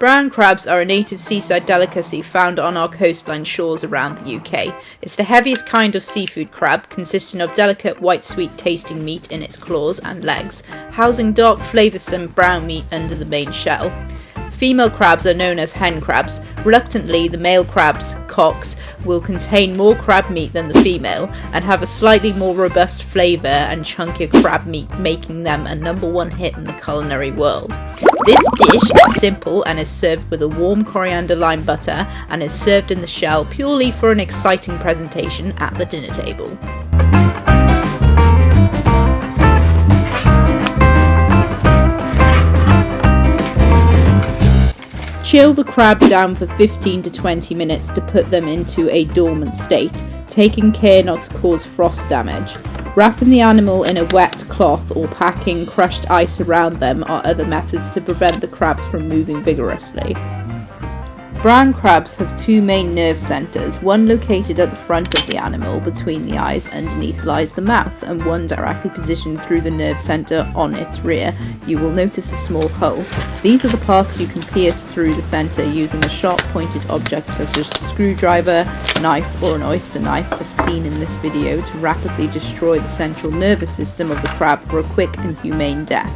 Brown crabs are a native seaside delicacy found on our coastline shores around the UK. It's the heaviest kind of seafood crab, consisting of delicate white sweet tasting meat in its claws and legs, housing dark flavoursome brown meat under the main shell. Female crabs are known as hen crabs. Reluctantly, the male crabs, cocks, will contain more crab meat than the female and have a slightly more robust flavour and chunkier crab meat, making them a #1 hit in the culinary world. This dish is simple and is served with a warm coriander lime butter and is served in the shell purely for an exciting presentation at the dinner table. Chill the crab down for 15 to 20 minutes to put them into a dormant state, taking care not to cause frost damage. Wrapping the animal in a wet cloth or packing crushed ice around them are other methods to prevent the crabs from moving vigorously. Brown crabs have two main nerve centres, one located at the front of the animal between the eyes, underneath lies the mouth, and one directly positioned through the nerve centre on its rear. You will notice a small hole. These are the parts you can pierce through the centre using a sharp pointed object such as a screwdriver, knife or an oyster knife as seen in this video to rapidly destroy the central nervous system of the crab for a quick and humane death.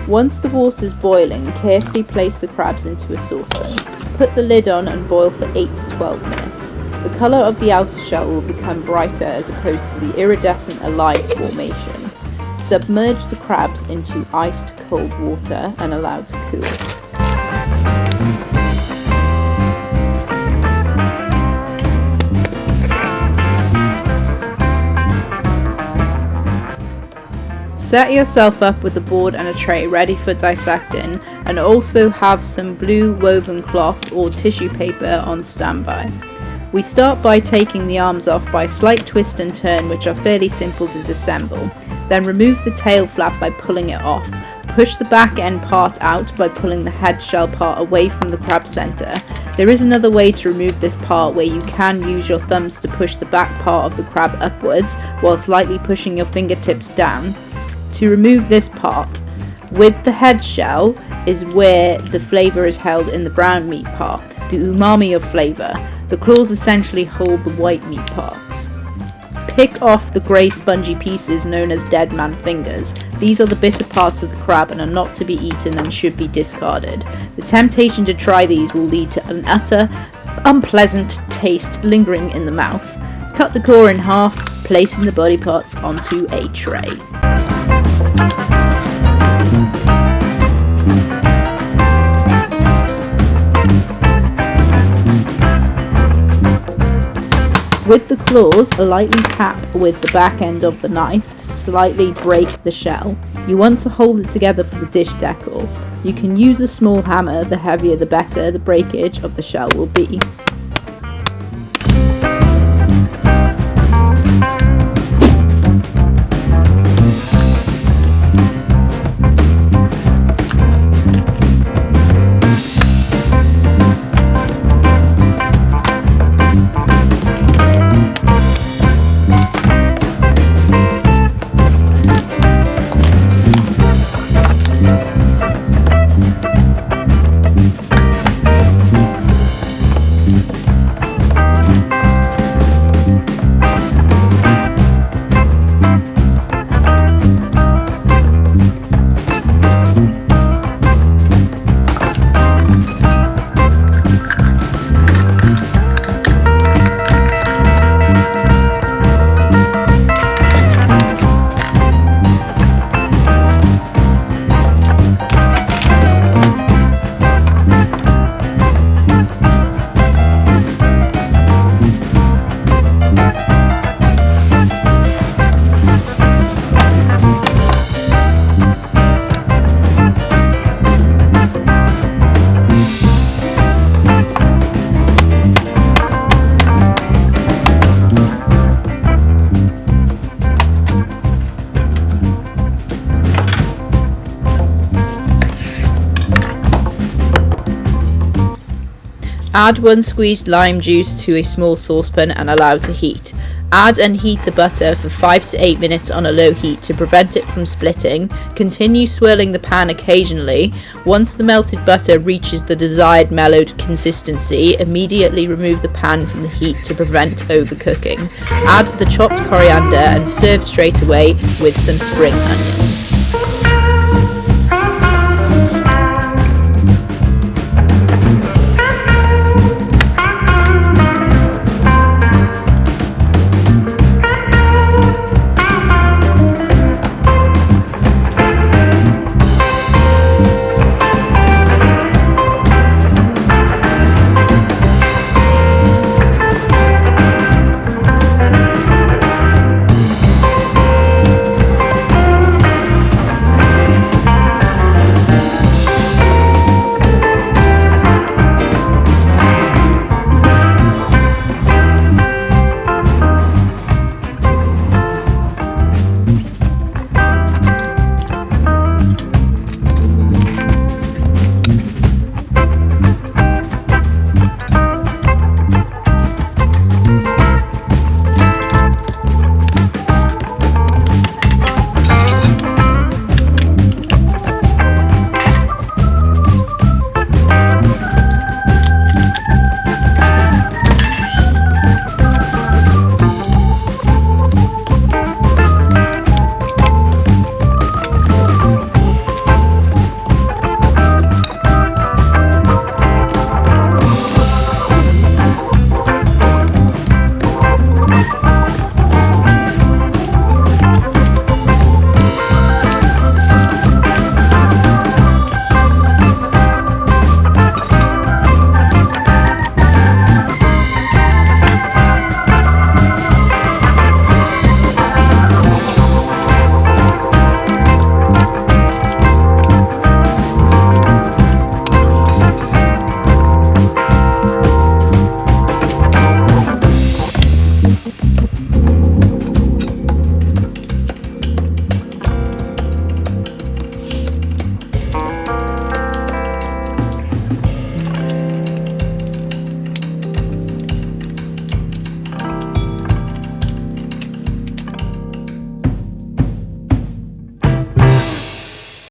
Once the water's boiling, carefully place the crabs into a saucepan. Put the lid on and boil for 8 to 12 minutes. The colour of the outer shell will become brighter as opposed to the iridescent alive formation. Submerge the crabs into iced cold water and allow to cool. Set yourself up with a board and a tray ready for dissecting, and also have some blue woven cloth or tissue paper on standby. We start by taking the arms off by a slight twist and turn, which are fairly simple to disassemble. Then remove the tail flap by pulling it off. Push the back end part out by pulling the head shell part away from the crab centre. There is another way to remove this part where you can use your thumbs to push the back part of the crab upwards whilst lightly pushing your fingertips down. To remove this part, with the head shell is where the flavour is held in the brown meat part, the umami of flavour. The claws essentially hold the white meat parts. Pick off the grey spongy pieces known as dead man fingers. These are the bitter parts of the crab and are not to be eaten and should be discarded. The temptation to try these will lead to an utter unpleasant taste lingering in the mouth. Cut the core in half, placing the body parts onto a tray. With the claws, lightly tap with the back end of the knife to slightly break the shell. You want to hold it together for the dish decor. You can use a small hammer, the heavier the better the breakage of the shell will be. Add 1 squeezed lime juice to a small saucepan and allow to heat. Add and heat the butter for 5 to 8 minutes on a low heat to prevent it from splitting. Continue swirling the pan occasionally. Once the melted butter reaches the desired mellowed consistency, immediately remove the pan from the heat to prevent overcooking. Add the chopped coriander and serve straight away with some spring onions.